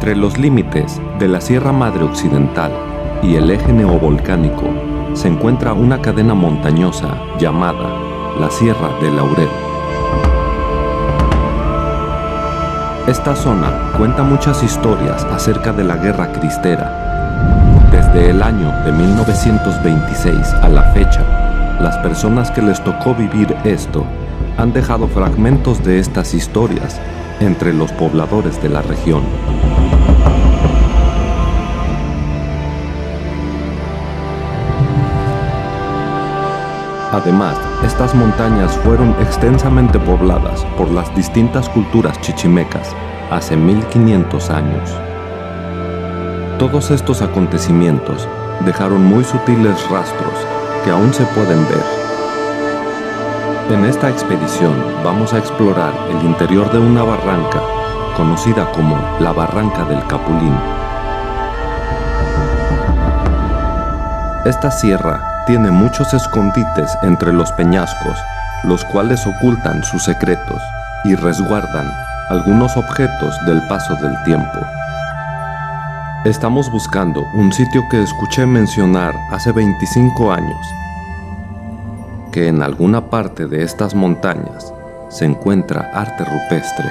Entre los límites de la Sierra Madre Occidental y el eje neovolcánico se encuentra una cadena montañosa llamada la Sierra de Laurel. Esta zona cuenta muchas historias acerca de la Guerra Cristera. Desde el año de 1926 a la fecha, las personas que les tocó vivir esto han dejado fragmentos de estas historias entre los pobladores de la región. Además, estas montañas fueron extensamente pobladas por las distintas culturas chichimecas hace 1500 años. Todos estos acontecimientos dejaron muy sutiles rastros que aún se pueden ver. En esta expedición vamos a explorar el interior de una barranca conocida como la Barranca del Capulín. Esta sierra tiene muchos escondites entre los peñascos, los cuales ocultan sus secretos y resguardan algunos objetos del paso del tiempo. Estamos buscando un sitio que escuché mencionar hace 25 años, que en alguna parte de estas montañas se encuentra arte rupestre.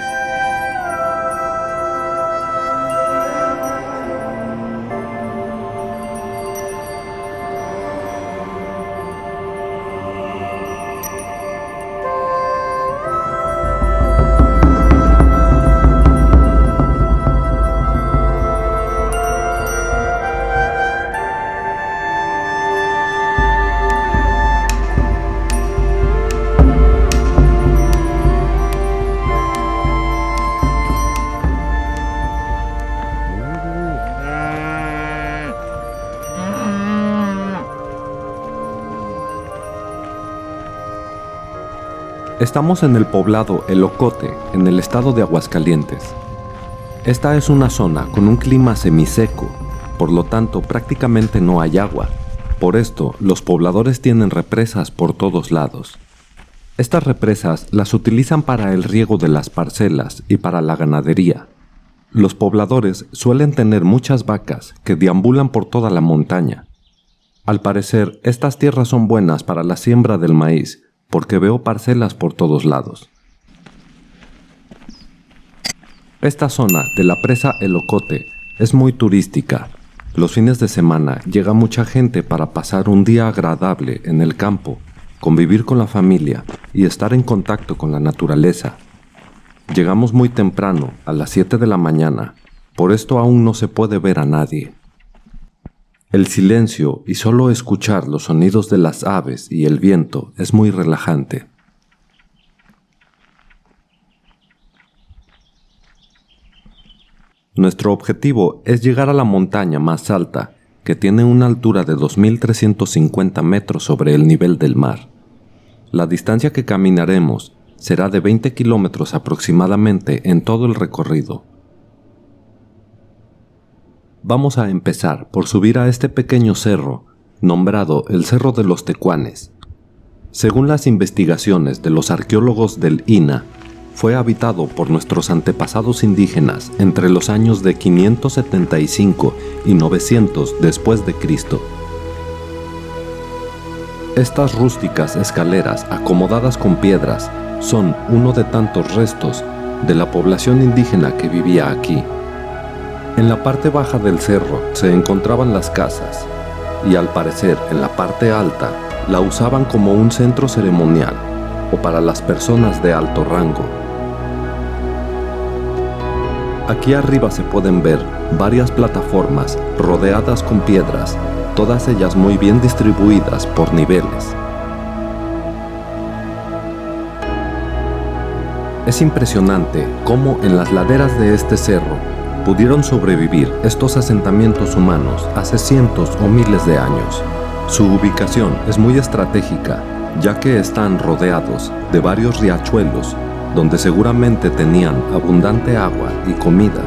Estamos en el poblado El Ocote, en el estado de Aguascalientes. Esta es una zona con un clima semiseco, por lo tanto prácticamente no hay agua. Por esto, los pobladores tienen represas por todos lados. Estas represas las utilizan para el riego de las parcelas y para la ganadería. Los pobladores suelen tener muchas vacas que deambulan por toda la montaña. Al parecer, estas tierras son buenas para la siembra del maíz, porque veo parcelas por todos lados. Esta zona de la presa El Ocote es muy turística. Los fines de semana llega mucha gente para pasar un día agradable en el campo, convivir con la familia y estar en contacto con la naturaleza. Llegamos muy temprano, a las 7 de la mañana, por esto aún no se puede ver a nadie. El silencio y solo escuchar los sonidos de las aves y el viento es muy relajante. Nuestro objetivo es llegar a la montaña más alta, que tiene una altura de 2.350 metros sobre el nivel del mar. La distancia que caminaremos será de 20 kilómetros aproximadamente en todo el recorrido. Vamos a empezar por subir a este pequeño cerro, nombrado el Cerro de los Tecuanes. Según las investigaciones de los arqueólogos del INAH, fue habitado por nuestros antepasados indígenas entre los años de 575 y 900 después de Cristo. Estas rústicas escaleras acomodadas con piedras son uno de tantos restos de la población indígena que vivía aquí. En la parte baja del cerro se encontraban las casas y al parecer en la parte alta la usaban como un centro ceremonial o para las personas de alto rango. Aquí arriba se pueden ver varias plataformas rodeadas con piedras, todas ellas muy bien distribuidas por niveles. Es impresionante cómo en las laderas de este cerro pudieron sobrevivir estos asentamientos humanos hace cientos o miles de años. Su ubicación es muy estratégica, ya que están rodeados de varios riachuelos, donde seguramente tenían abundante agua y comida.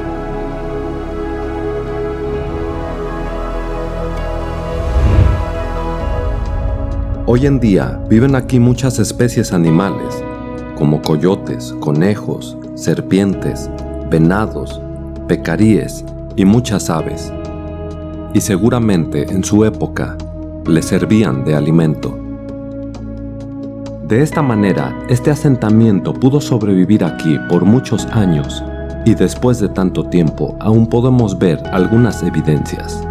Hoy en día viven aquí muchas especies animales, como coyotes, conejos, serpientes, venados, pecaríes y muchas aves, y seguramente en su época le servían de alimento. De esta manera, este asentamiento pudo sobrevivir aquí por muchos años, y después de tanto tiempo aún podemos ver algunas evidencias.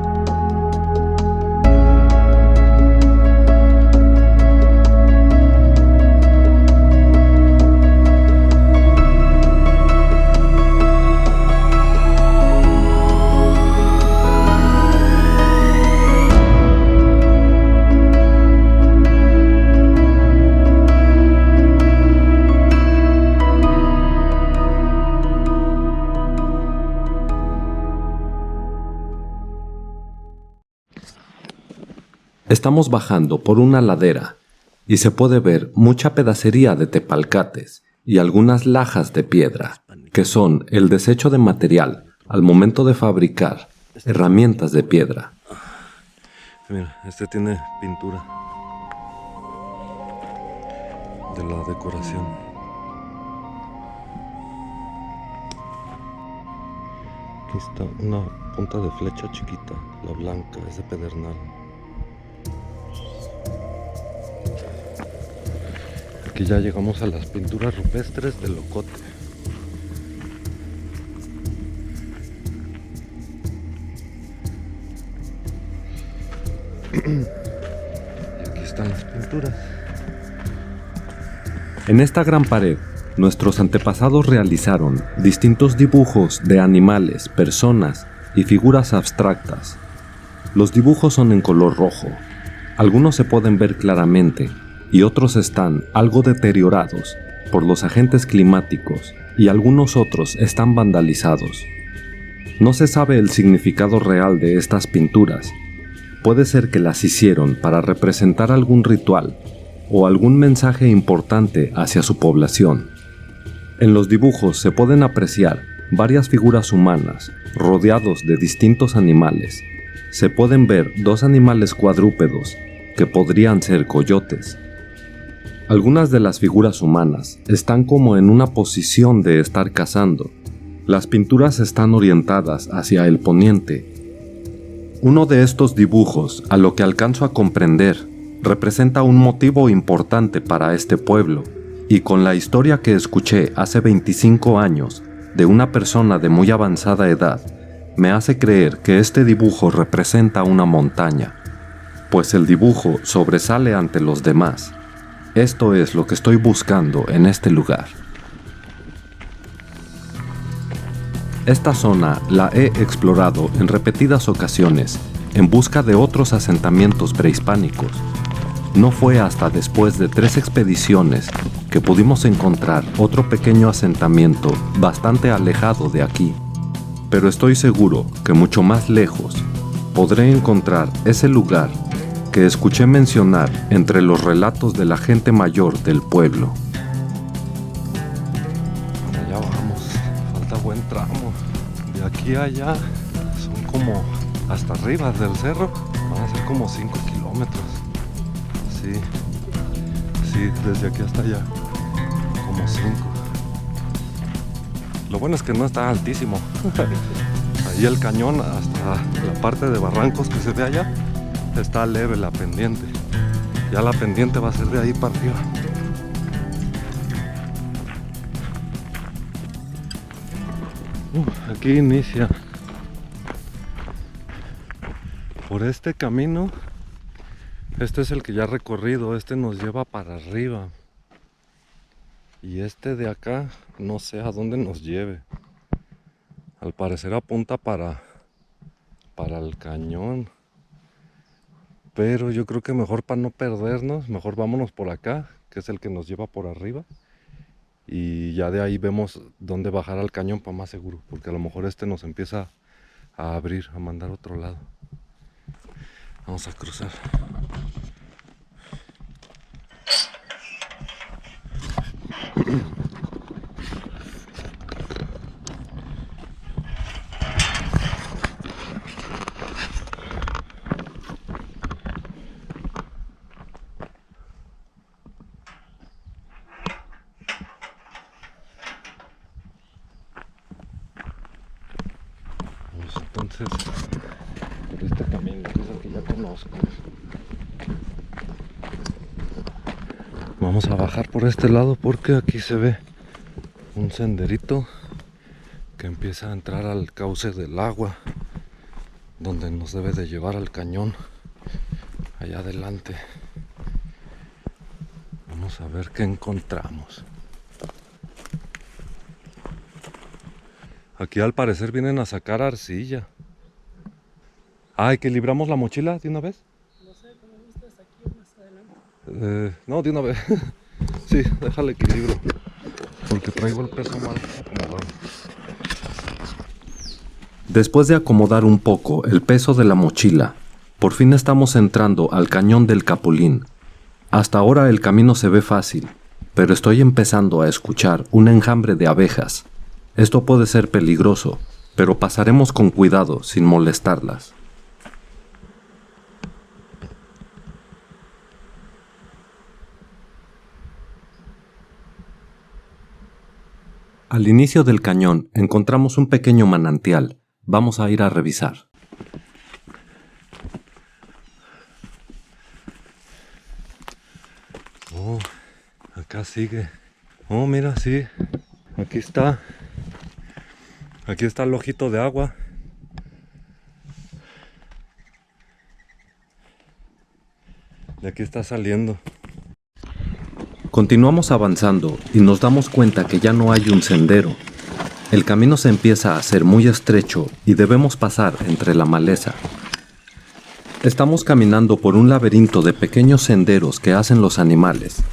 Estamos bajando por una ladera y se puede ver mucha pedacería de tepalcates y algunas lajas de piedra, que son el desecho de material al momento de fabricar herramientas de piedra. Mira, este tiene pintura de la decoración. Aquí está una punta de flecha chiquita, la blanca, es de pedernal. Aquí ya llegamos a las pinturas rupestres del Ocote. Y aquí están las pinturas. En esta gran pared, nuestros antepasados realizaron distintos dibujos de animales, personas y figuras abstractas. Los dibujos son en color rojo. Algunos se pueden ver claramente y otros están algo deteriorados por los agentes climáticos y algunos otros están vandalizados. No se sabe el significado real de estas pinturas. Puede ser que las hicieron para representar algún ritual o algún mensaje importante hacia su población. En los dibujos se pueden apreciar varias figuras humanas rodeados de distintos animales. Se pueden ver dos animales cuadrúpedos que podrían ser coyotes. Algunas de las figuras humanas están como en una posición de estar cazando. Las pinturas están orientadas hacia el poniente. Uno de estos dibujos, a lo que alcanzo a comprender, representa un motivo importante para este pueblo, y con la historia que escuché hace 25 años de una persona de muy avanzada edad, me hace creer que este dibujo representa una montaña, pues el dibujo sobresale ante los demás. Esto es lo que estoy buscando en este lugar. Esta zona la he explorado en repetidas ocasiones en busca de otros asentamientos prehispánicos. No fue hasta después de 3 expediciones que pudimos encontrar otro pequeño asentamiento bastante alejado de aquí. Pero estoy seguro que mucho más lejos podré encontrar ese lugar que escuché mencionar entre los relatos de la gente mayor del pueblo. Allá vamos, falta buen tramo. De aquí a allá son como hasta arriba del cerro, van a ser como 5 kilómetros. Sí, desde aquí hasta allá, como 5. Lo bueno es que no está altísimo. Ahí el cañón, hasta la parte de barrancos que se ve allá, está leve la pendiente. Ya la pendiente va a ser de ahí para arriba. Aquí inicia. Por este camino, este es el que ya he recorrido, este nos lleva para arriba. Y este de acá, no sé a dónde nos lleve. Al parecer apunta para el cañón. Pero yo creo que mejor para no perdernos, mejor vámonos por acá, que es el que nos lleva por arriba. Y ya de ahí vemos dónde bajar al cañón para más seguro, porque a lo mejor este nos empieza a abrir, a mandar a otro lado. Vamos a cruzar. entonces por este camino, que es el que ya conozco. Vamos a bajar por este lado porque aquí se ve un senderito que empieza a entrar al cauce del agua, donde nos debe de llevar al cañón allá adelante. Vamos a ver qué encontramos. Aquí al parecer vienen a sacar arcilla. Ay, ¿que libramos la mochila de una vez? No sé, como gustes, aquí o más adelante. No, de una vez. Sí, déjale equilibrio. Porque traigo el peso mal acomodado. Después de acomodar un poco el peso de la mochila, por fin estamos entrando al cañón del Capulín. Hasta ahora el camino se ve fácil, pero estoy empezando a escuchar un enjambre de abejas. Esto puede ser peligroso, pero pasaremos con cuidado sin molestarlas. Al inicio del cañón encontramos un pequeño manantial. Vamos a ir a revisar. Oh, acá sigue. Oh, mira, sí. Aquí está. Aquí está el ojito de agua. De aquí está saliendo. Continuamos avanzando y nos damos cuenta que ya no hay un sendero. El camino se empieza a hacer muy estrecho y debemos pasar entre la maleza. Estamos caminando por un laberinto de pequeños senderos que hacen los animales.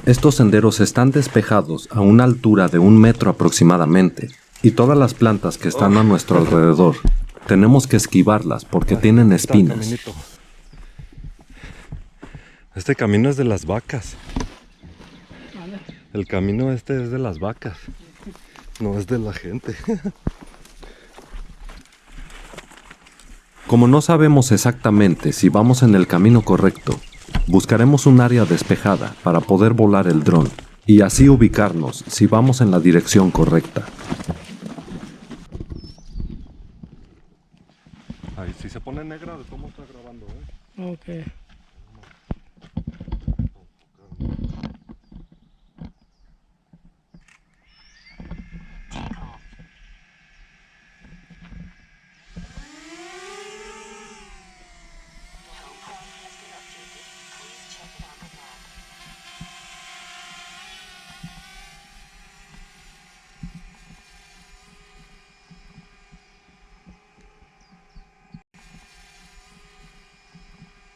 Estos senderos están despejados a una altura de 1 metro aproximadamente y todas las plantas que están a nuestro alrededor tenemos que esquivarlas porque tienen espinas. Este camino es de las vacas. Vale. El camino este es de las vacas. No es de la gente. Como no sabemos exactamente si vamos en el camino correcto, buscaremos un área despejada para poder volar el dron y así ubicarnos si vamos en la dirección correcta. Ay, si se pone negra, de cómo está grabando, Ok.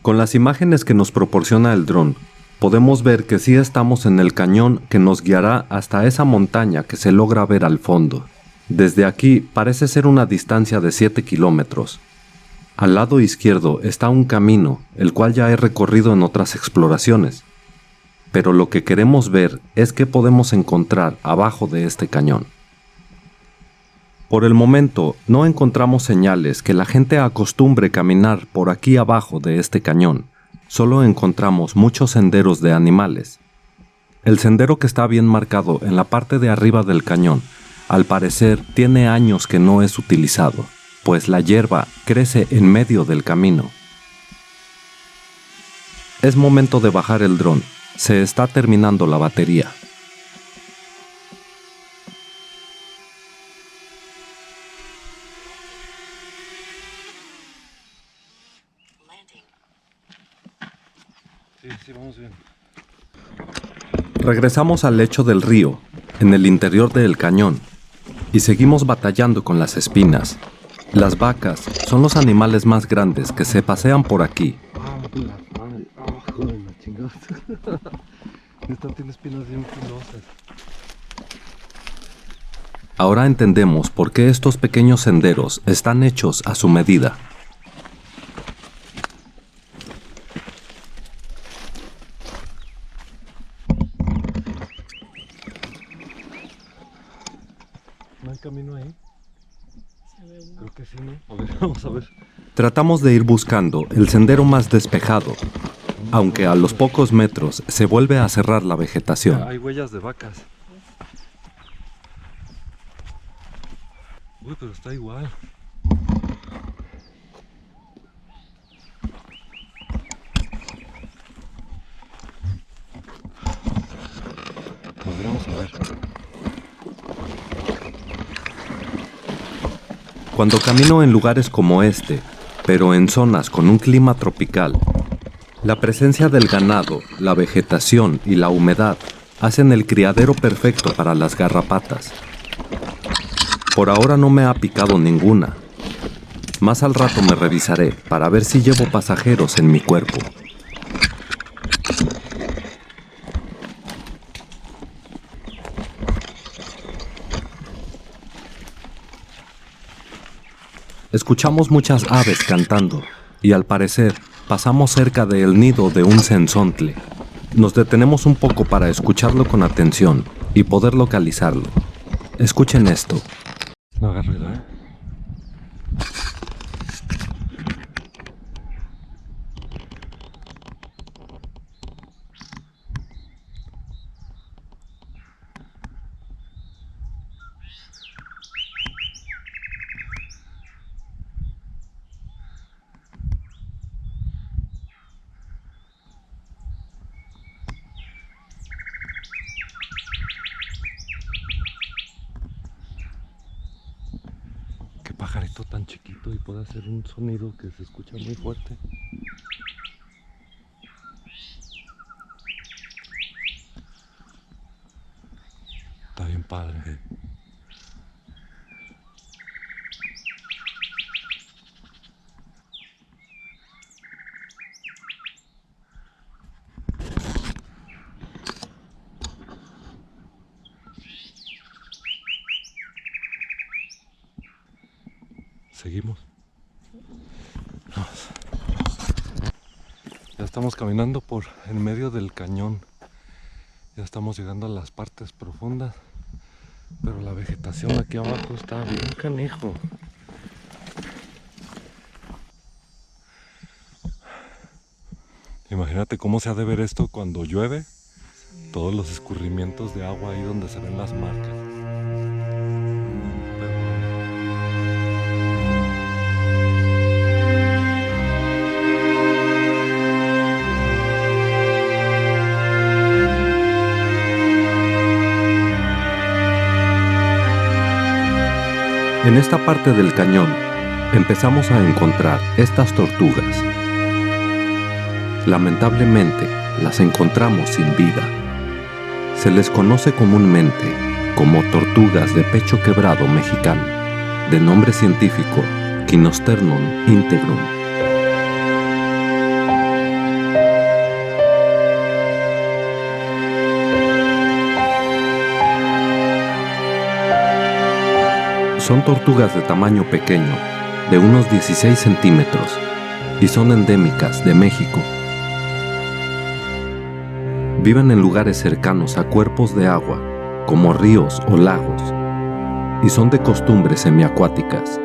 Con las imágenes que nos proporciona el dron, podemos ver que sí estamos en el cañón que nos guiará hasta esa montaña que se logra ver al fondo. Desde aquí parece ser una distancia de 7 kilómetros. Al lado izquierdo está un camino, el cual ya he recorrido en otras exploraciones. Pero lo que queremos ver es qué podemos encontrar abajo de este cañón. Por el momento, no encontramos señales que la gente acostumbre caminar por aquí abajo de este cañón. Solo encontramos muchos senderos de animales. El sendero que está bien marcado en la parte de arriba del cañón, al parecer tiene años que no es utilizado, pues la hierba crece en medio del camino. Es momento de bajar el dron. Se está terminando la batería. Sí, vamos bien. Regresamos al lecho del río, en el interior del cañón, y seguimos batallando con las espinas. Las vacas son los animales más grandes que se pasean por aquí. Joder, la chingada. Esta tiene espinas bien filosas. Ahora entendemos por qué estos pequeños senderos están hechos a su medida. ¿No hay camino ahí? Se ve uno. Creo que sí, ¿no? A ver, vamos a ver. Tratamos de ir buscando el sendero más despejado, aunque a los pocos metros se vuelve a cerrar la vegetación. Hay huellas de vacas. Uy, pero está igual. ver. Cuando camino en lugares como este, pero en zonas con un clima tropical, la presencia del ganado, la vegetación y la humedad hacen el criadero perfecto para las garrapatas. Por ahora no me ha picado ninguna. Más al rato me revisaré para ver si llevo pasajeros en mi cuerpo. Escuchamos muchas aves cantando y al parecer pasamos cerca del nido de un cenzontle. Nos detenemos un poco para escucharlo con atención y poder localizarlo. Escuchen esto. No haga ruido, ¿eh? Qué pajarito tan chiquito y puede hacer un sonido que se escucha muy fuerte. Está bien padre. Seguimos. Vamos. Ya estamos caminando por en medio del cañón. Ya estamos llegando a las partes profundas. Pero la vegetación aquí abajo está bien canijo. Imagínate cómo se ha de ver esto cuando llueve. Todos los escurrimientos de agua ahí donde se ven las marcas. En esta parte del cañón empezamos a encontrar estas tortugas. Lamentablemente, las encontramos sin vida. Se les conoce comúnmente como tortugas de pecho quebrado mexicano, de nombre científico Quinosternum integrum. Son tortugas de tamaño pequeño, de unos 16 centímetros, y son endémicas de México. Viven en lugares cercanos a cuerpos de agua, como ríos o lagos, y son de costumbres semiacuáticas.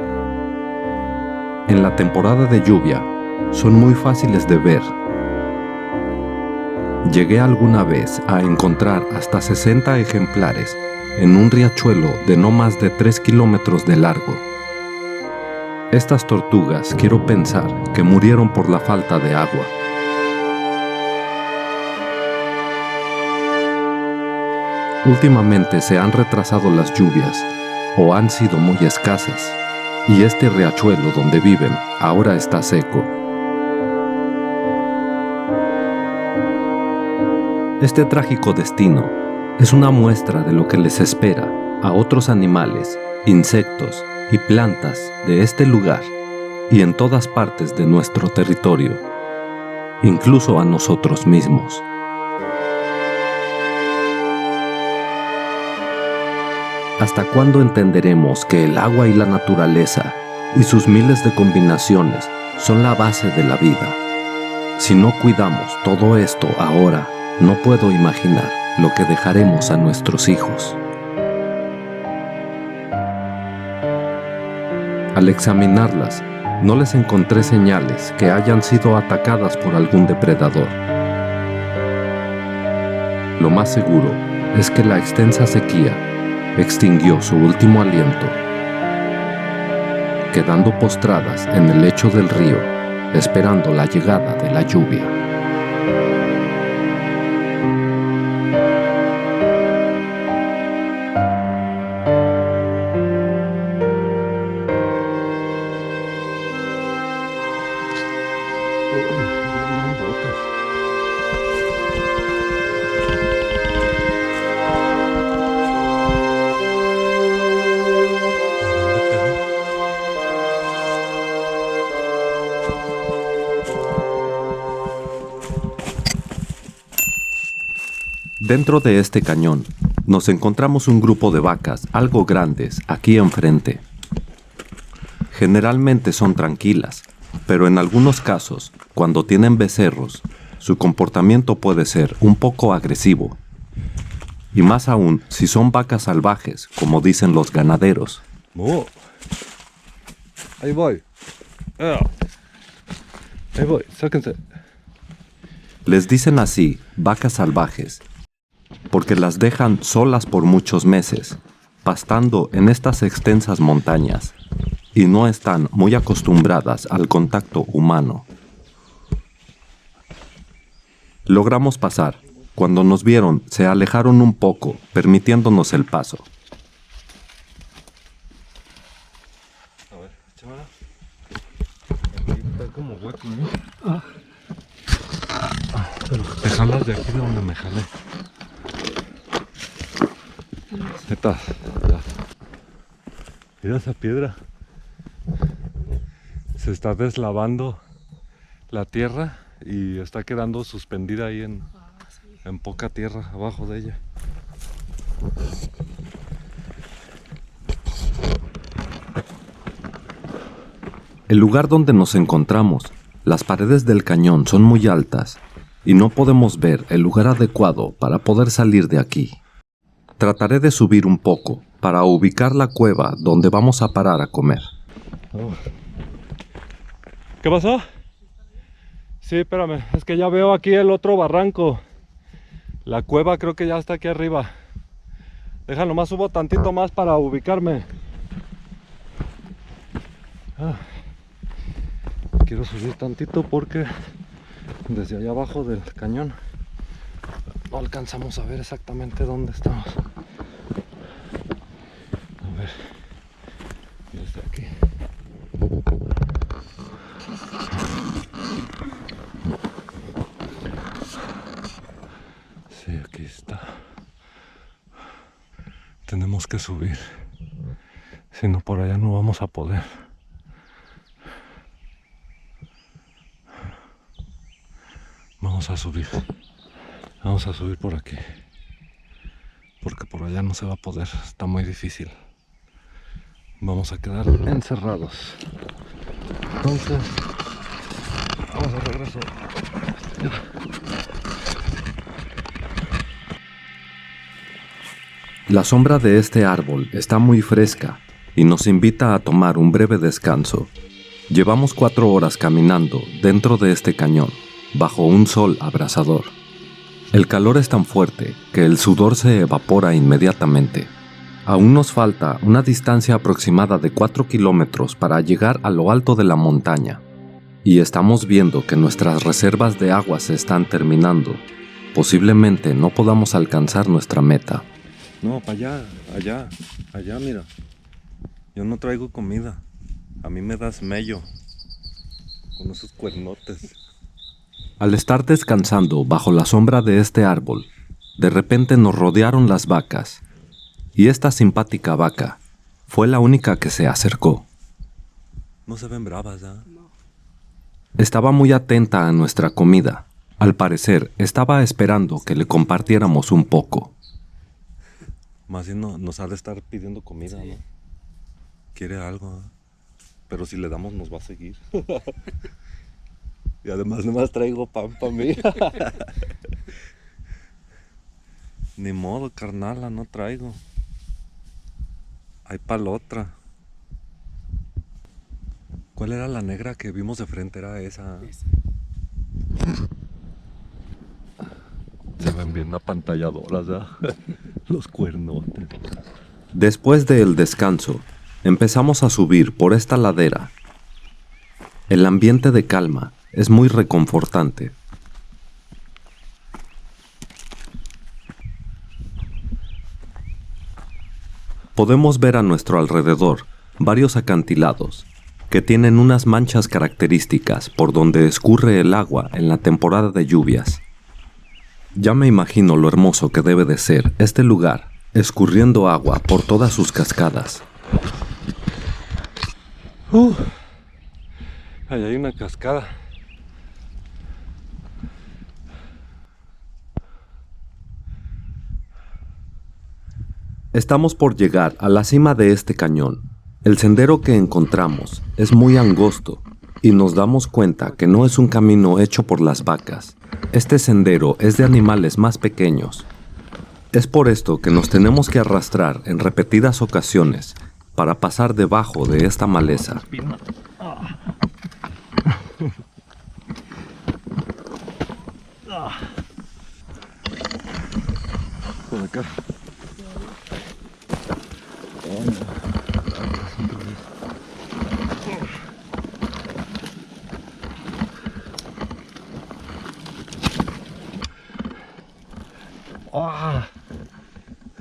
En la temporada de lluvia, son muy fáciles de ver. Llegué alguna vez a encontrar hasta 60 ejemplares en un riachuelo de no más de 3 kilómetros de largo. Estas tortugas quiero pensar que murieron por la falta de agua. Últimamente se han retrasado las lluvias o han sido muy escasas, y este riachuelo donde viven ahora está seco. Este trágico destino es una muestra de lo que les espera a otros animales, insectos y plantas de este lugar y en todas partes de nuestro territorio, incluso a nosotros mismos. ¿Hasta cuándo entenderemos que el agua y la naturaleza y sus miles de combinaciones son la base de la vida? Si no cuidamos todo esto ahora, no puedo imaginar lo que dejaremos a nuestros hijos. Al examinarlas, no les encontré señales que hayan sido atacadas por algún depredador. Lo más seguro es que la extensa sequía extinguió su último aliento, quedando postradas en el lecho del río, esperando la llegada de la lluvia. Dentro de este cañón nos encontramos un grupo de vacas algo grandes aquí enfrente. Generalmente son tranquilas, pero en algunos casos, cuando tienen becerros, su comportamiento puede ser un poco agresivo. Y más aún si son vacas salvajes, como dicen los ganaderos. ¡Mu! Ahí voy. Ahí voy, sáquense. Les dicen así, vacas salvajes, porque las dejan solas por muchos meses, pastando en estas extensas montañas, y no están muy acostumbradas al contacto humano. Logramos pasar. Cuando nos vieron, se alejaron un poco, permitiéndonos el paso. A ver, échamela. Aquí está como hueco, ¿no? Pero te jalas de aquí de donde me jalé. Neta, ya. Mira esa piedra. Se está deslavando la tierra y está quedando suspendida ahí en poca tierra abajo de ella. El lugar donde nos encontramos, las paredes del cañón son muy altas y no podemos ver el lugar adecuado para poder salir de aquí. Trataré de subir un poco para ubicar la cueva donde vamos a parar a comer. Oh. ¿Qué pasó? Sí, espérame, es que ya veo aquí el otro barranco. La cueva creo que ya está aquí arriba. Deja, nomás subo tantito más para ubicarme. Quiero subir tantito porque desde allá abajo del cañón no alcanzamos a ver exactamente dónde estamos. A ver, desde aquí. Sí, aquí está. Tenemos que subir. Si no, por allá no vamos a poder. Vamos a subir. Vamos a subir por aquí. Porque por allá no se va a poder. Está muy difícil. Vamos a quedar encerrados. Entonces, vamos de regreso. La sombra de este árbol está muy fresca y nos invita a tomar un breve descanso. Llevamos 4 horas caminando dentro de este cañón, bajo un sol abrasador. El calor es tan fuerte que el sudor se evapora inmediatamente. Aún nos falta una distancia aproximada de 4 kilómetros para llegar a lo alto de la montaña. Y estamos viendo que nuestras reservas de agua se están terminando. Posiblemente no podamos alcanzar nuestra meta. No, para allá, mira. Yo no traigo comida. A mí me das mello. Con esos cuernotes. Al estar descansando bajo la sombra de este árbol, de repente nos rodearon las vacas. Y esta simpática vaca fue la única que se acercó. No se ven bravas, ¿ah? No. Estaba muy atenta a nuestra comida. Al parecer, estaba esperando que le compartiéramos un poco. Más bien nos ha de estar pidiendo comida, Sí. ¿no? Quiere algo, ¿eh? Pero si le damos nos va a seguir. Y además nomás traigo pan para mí. Ni modo, carnala, no traigo. Hay para la otra. ¿Cuál era la negra que vimos de frente? Era esa. Esa. Se ven bien apantalladoras, ¿verdad? Los cuernotes. Después del descanso, empezamos a subir por esta ladera. El ambiente de calma es muy reconfortante. Podemos ver a nuestro alrededor varios acantilados que tienen unas manchas características por donde escurre el agua en la temporada de lluvias. Ya me imagino lo hermoso que debe de ser este lugar, escurriendo agua por todas sus cascadas. Ahí hay una cascada. Estamos por llegar a la cima de este cañón. El sendero que encontramos es muy angosto y nos damos cuenta que no es un camino hecho por las vacas. Este sendero es de animales más pequeños. Es por esto que nos tenemos que arrastrar en repetidas ocasiones para pasar debajo de esta maleza. Por acá. ¡Ah!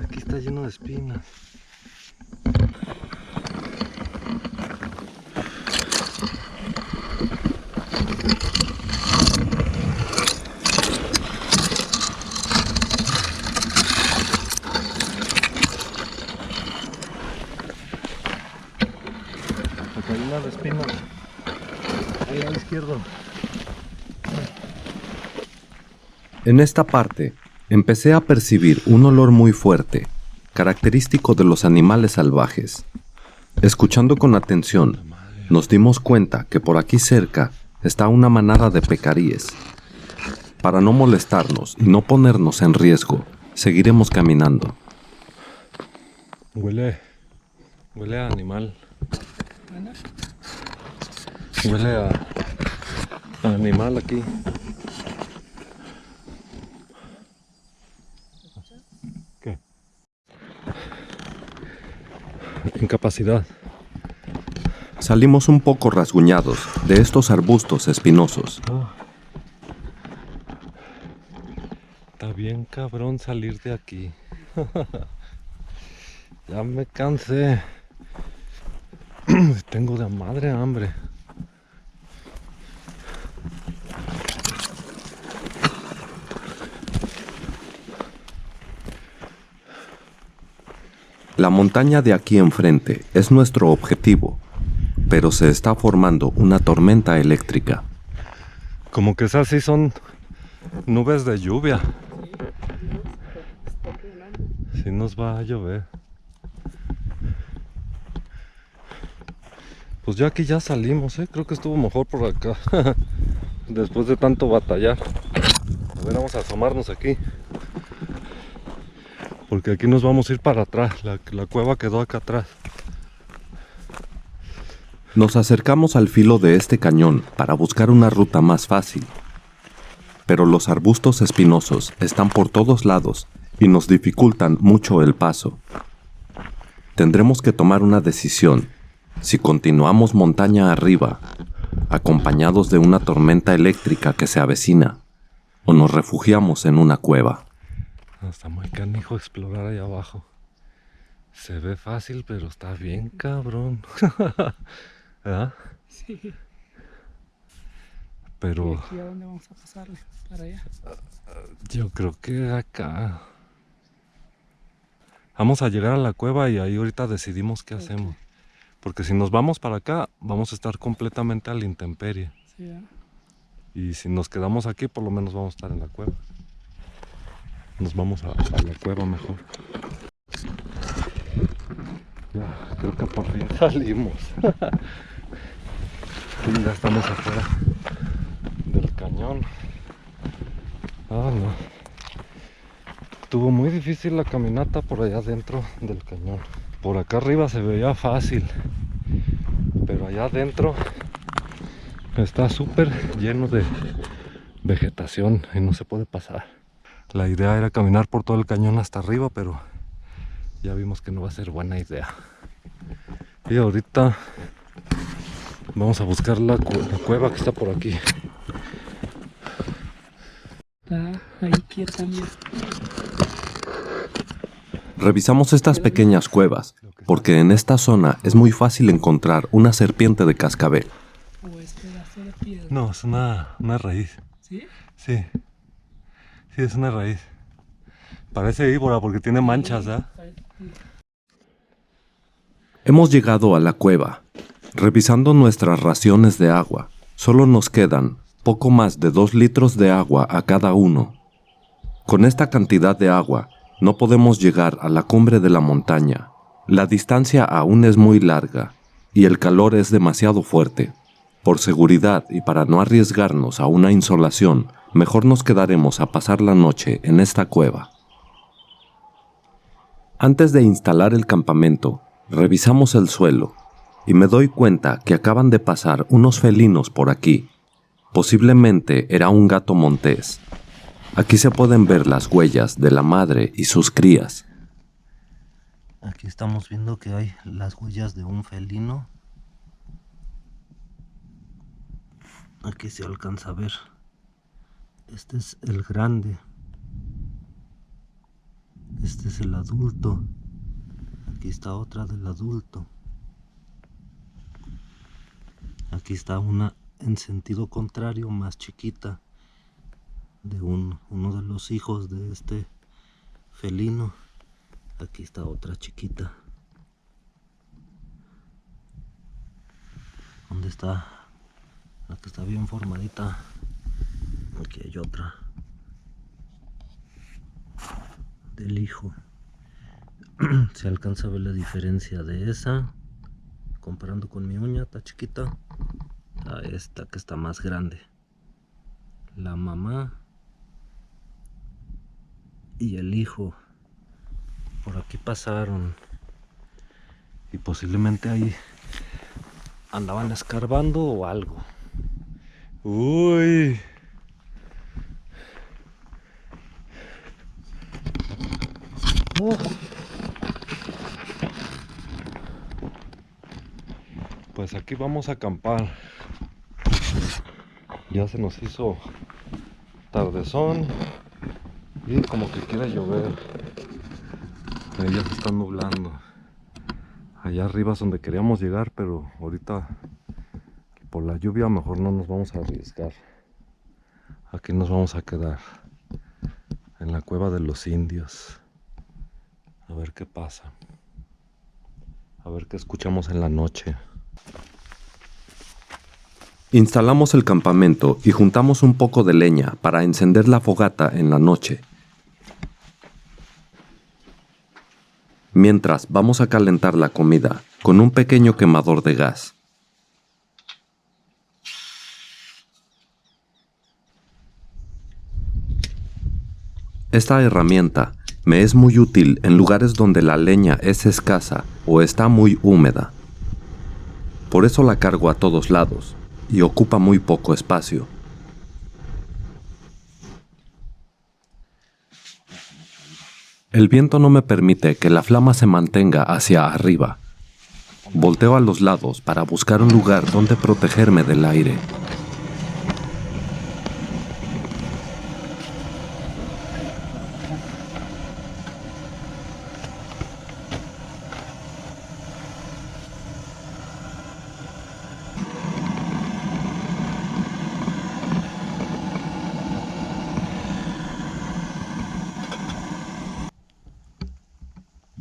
Aquí está lleno de espinas. Acá hay una de espinas. Ahí a la izquierda. En esta parte, empecé a percibir un olor muy fuerte, característico de los animales salvajes. Escuchando con atención, nos dimos cuenta que por aquí cerca está una manada de pecaríes. Para no molestarnos y no ponernos en riesgo, seguiremos caminando. Huele a animal. ¿Anda? Huele a animal aquí. ¿Qué? Incapacidad. Salimos un poco rasguñados de estos arbustos espinosos. Está bien cabrón salir de aquí. Ya me cansé. Tengo de madre hambre. La montaña de aquí enfrente es nuestro objetivo, pero se está formando una tormenta eléctrica. Como que esas sí son nubes de lluvia. Sí nos va a llover. Pues ya aquí ya salimos, creo que estuvo mejor por acá. Después de tanto batallar. A ver, vamos a asomarnos aquí. Porque aquí nos vamos a ir para atrás. La cueva quedó acá atrás. Nos acercamos al filo de este cañón para buscar una ruta más fácil. Pero los arbustos espinosos están por todos lados y nos dificultan mucho el paso. Tendremos que tomar una decisión si continuamos montaña arriba, acompañados de una tormenta eléctrica que se avecina, o nos refugiamos en una cueva. Está muy canijo explorar ahí abajo. Se ve fácil, pero está bien cabrón. ¿Verdad? Sí. ¿Y Pero aquí a dónde vamos a pasarle? Para allá. yo creo que acá. Vamos a llegar a la cueva y ahí ahorita decidimos qué hacemos. Porque si nos vamos para acá, vamos a estar completamente a la intemperie. Sí, ¿eh? Y si nos quedamos aquí, por lo menos vamos a estar en la cueva. Nos vamos a la cueva mejor. Ya, creo que por fin salimos. Sí, ya estamos afuera del cañón. Ah, no. Estuvo muy difícil la caminata por allá adentro del cañón. Por acá arriba se veía fácil, pero allá adentro está súper lleno de vegetación y no se puede pasar. La idea era caminar por todo el cañón hasta arriba, pero ya vimos que no va a ser buena idea. Y ahorita vamos a buscar la cueva que está por aquí. Está ahí quieta también. Revisamos estas pequeñas cuevas, porque en esta zona es muy fácil encontrar una serpiente de cascabel. O es pedazo de piedra. No, es una raíz. ¿Sí? Sí. Sí, es una raíz. Parece víbora porque tiene manchas, ¿ah? Hemos llegado a la cueva. Revisando nuestras raciones de agua, solo nos quedan poco más de 2 litros de agua a cada uno. Con esta cantidad de agua, No podemos llegar a la cumbre de la montaña. La distancia aún es muy larga y el calor es demasiado fuerte. Por seguridad y para no arriesgarnos a una insolación, mejor nos quedaremos a pasar la noche en esta cueva. Antes de instalar el campamento, revisamos el suelo y me doy cuenta que acaban de pasar unos felinos por aquí. Posiblemente era un gato montés. Aquí se pueden ver las huellas de la madre y sus crías. Aquí estamos viendo que hay las huellas de un felino. Aquí se alcanza a ver. Este es el grande. Este es el adulto. Aquí está otra del adulto. Aquí está una en sentido contrario, más chiquita, de uno de los hijos de este felino. Aquí está otra chiquita. ¿Dónde está? La que está bien formadita. Aquí hay otra del hijo. Se alcanza a ver la diferencia de esa, comparando con mi uña, está chiquita, a esta que está más grande. La mamá y el hijo por aquí pasaron y posiblemente ahí andaban escarbando o algo. Uy. Pues aquí vamos a acampar. Ya se nos hizo tardezón y como que quiere llover. Ya se está nublando. Allá arriba es donde queríamos llegar, pero ahorita por la lluvia mejor no nos vamos a arriesgar. Aquí nos vamos a quedar en la cueva de los indios. A ver qué pasa. A ver qué escuchamos en la noche. Instalamos el campamento y juntamos un poco de leña para encender la fogata en la noche. Mientras vamos a calentar la comida con un pequeño quemador de gas. Esta herramienta me es muy útil en lugares donde la leña es escasa o está muy húmeda. Por eso la cargo a todos lados y ocupa muy poco espacio. El viento no me permite que la flama se mantenga hacia arriba. Volteo a los lados para buscar un lugar donde protegerme del aire.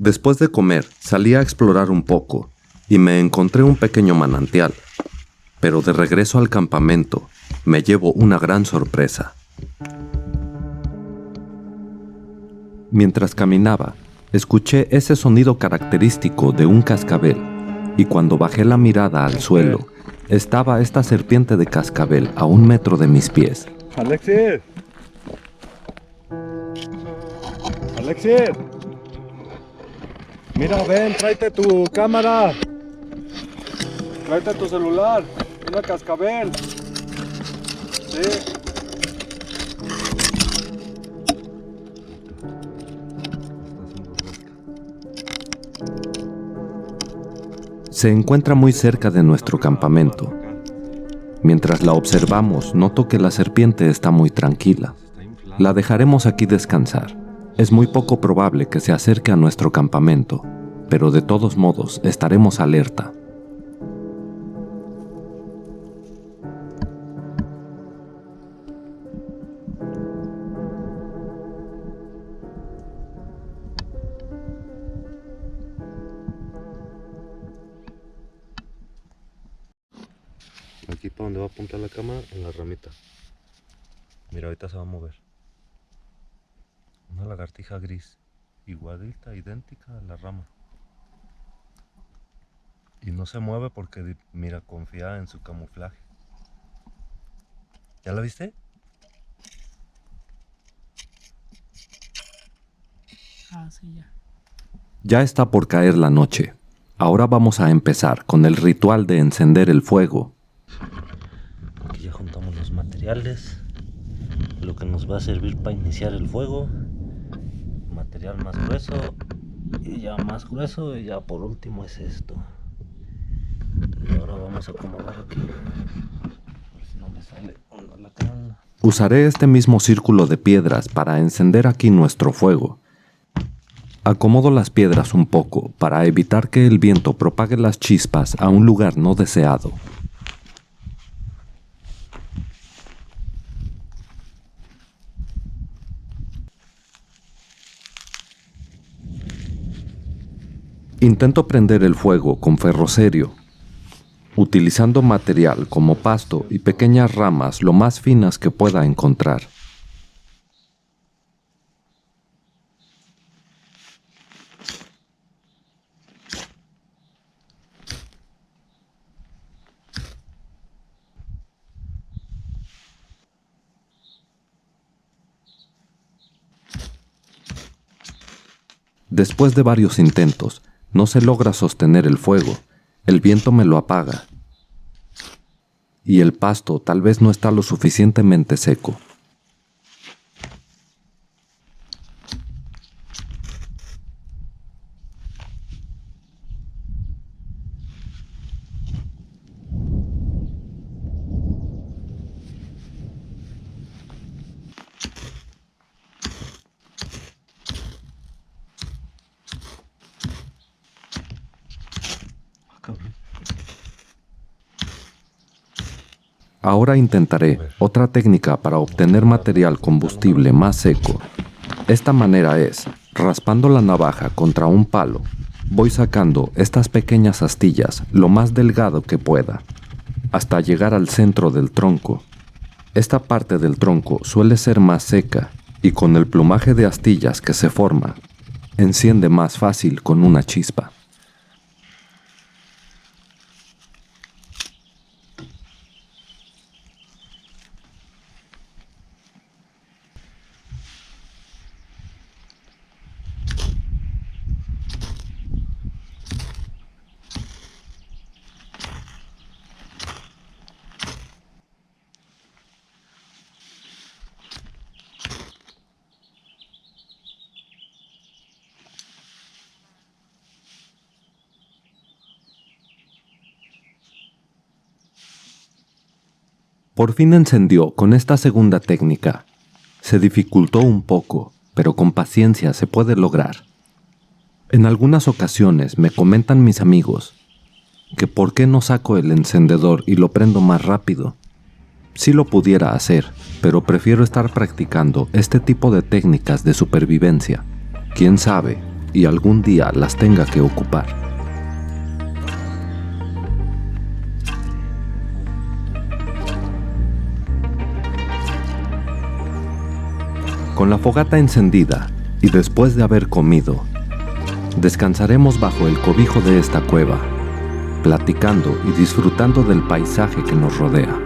Después de comer, salí a explorar un poco y me encontré un pequeño manantial. Pero de regreso al campamento, me llevo una gran sorpresa. Mientras caminaba, escuché ese sonido característico de un cascabel, y cuando bajé la mirada al suelo, estaba esta serpiente de cascabel a 1 metro de mis pies. ¡Alexis! ¡Alexis! Mira, ven, tráete tu cámara. Tráete tu celular. Una cascabel. Sí. Se encuentra muy cerca de nuestro campamento. Mientras la observamos, noto que la serpiente está muy tranquila. La dejaremos aquí descansar. Es muy poco probable que se acerque a nuestro campamento, pero de todos modos estaremos alerta. Aquí para donde va a apuntar la cámara, en la ramita. Mira, ahorita se va a mover. Una lagartija gris. igualita, idéntica a la rama. Y no se mueve porque, mira, confía en su camuflaje. ¿Ya la viste? Ah, sí, ya. Ya está por caer la noche. Ahora vamos a empezar con el ritual de encender el fuego. Aquí ya juntamos los materiales, lo que nos va a servir para iniciar el fuego. Material más grueso y ya más grueso, y ya por último es esto. Y ahora vamos a acomodar aquí, a ver si no me sale un alacrán. Usaré este mismo círculo de piedras para encender aquí nuestro fuego. Acomodo las piedras un poco para evitar que el viento propague las chispas a un lugar no deseado. Intento prender el fuego con ferrocerio, utilizando material como pasto y pequeñas ramas lo más finas que pueda encontrar. Después de varios intentos, no se logra sostener el fuego. El viento me lo apaga. Y el pasto tal vez no está lo suficientemente seco. Ahora intentaré otra técnica para obtener material combustible más seco. Esta manera es, raspando la navaja contra un palo, voy sacando estas pequeñas astillas lo más delgado que pueda, hasta llegar al centro del tronco. Esta parte del tronco suele ser más seca y con el plumaje de astillas que se forma, enciende más fácil con una chispa. Por fin encendió con esta segunda técnica. Se dificultó un poco, pero con paciencia se puede lograr. En algunas ocasiones me comentan mis amigos que por qué no saco el encendedor y lo prendo más rápido. Sí lo pudiera hacer, pero prefiero estar practicando este tipo de técnicas de supervivencia. Quién sabe, y algún día las tenga que ocupar. Con la fogata encendida y después de haber comido, descansaremos bajo el cobijo de esta cueva, platicando y disfrutando del paisaje que nos rodea.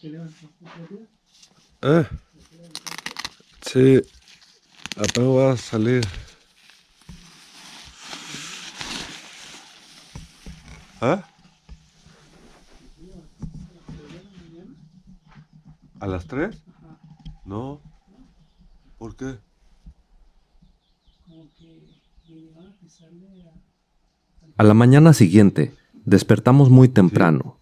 ¿Te levantas otro día? Sí, apenas voy a salir. ¿A las 3? No. ¿Por qué? Como que me llevan a pisarle A la mañana siguiente, despertamos muy temprano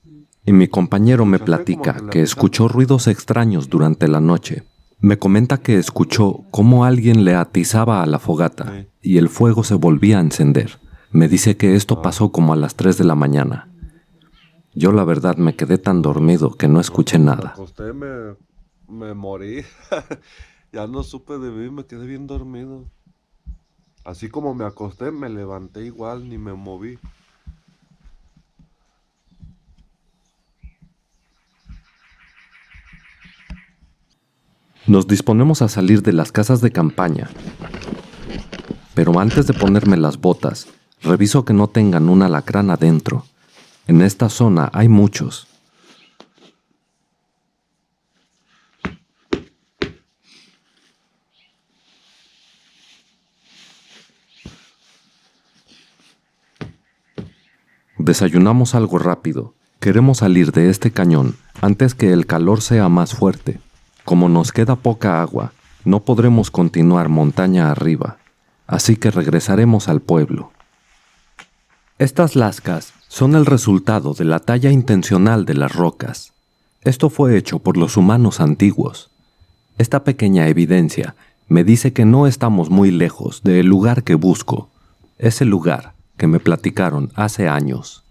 y mi compañero me platica que escuchó ruidos extraños durante la noche. Me comenta que escuchó cómo alguien le atizaba a la fogata y el fuego se volvía a encender. Me dice que esto pasó como a las 3 de la mañana. Yo la verdad me quedé tan dormido que no escuché Me nada. acosté, me morí. Ya no supe de mí, me quedé bien dormido. Así como me acosté, me levanté igual, ni me moví. Nos disponemos a salir de las casas de campaña, pero antes de ponerme las botas, reviso que no tengan un alacrán adentro. En esta zona hay muchos. Desayunamos algo rápido. Queremos salir de este cañón antes que el calor sea más fuerte. Como nos queda poca agua, no podremos continuar montaña arriba, así que regresaremos al pueblo. Estas lascas son el resultado de la talla intencional de las rocas. Esto fue hecho por los humanos antiguos. Esta pequeña evidencia me dice que no estamos muy lejos del lugar que busco, ese lugar que me platicaron hace años.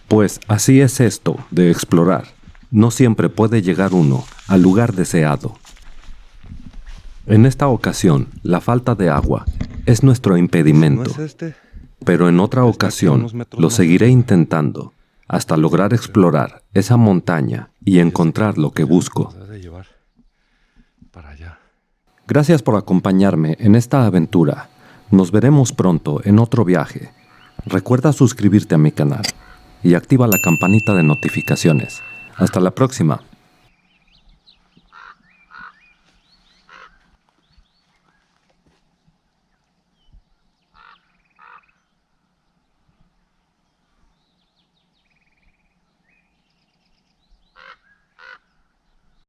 Pues así es esto de explorar. No siempre puede llegar uno al lugar deseado. En esta ocasión, la falta de agua es nuestro impedimento, ¿No es este? pero en otra Está aquí ocasión unos metros lo más seguiré arriba. intentando hasta lograr explorar esa montaña y encontrar lo que busco. Los he de llevar para allá. Gracias por acompañarme en esta aventura. Nos veremos pronto en otro viaje. Recuerda suscribirte a mi canal y activa la campanita de notificaciones. Hasta la próxima.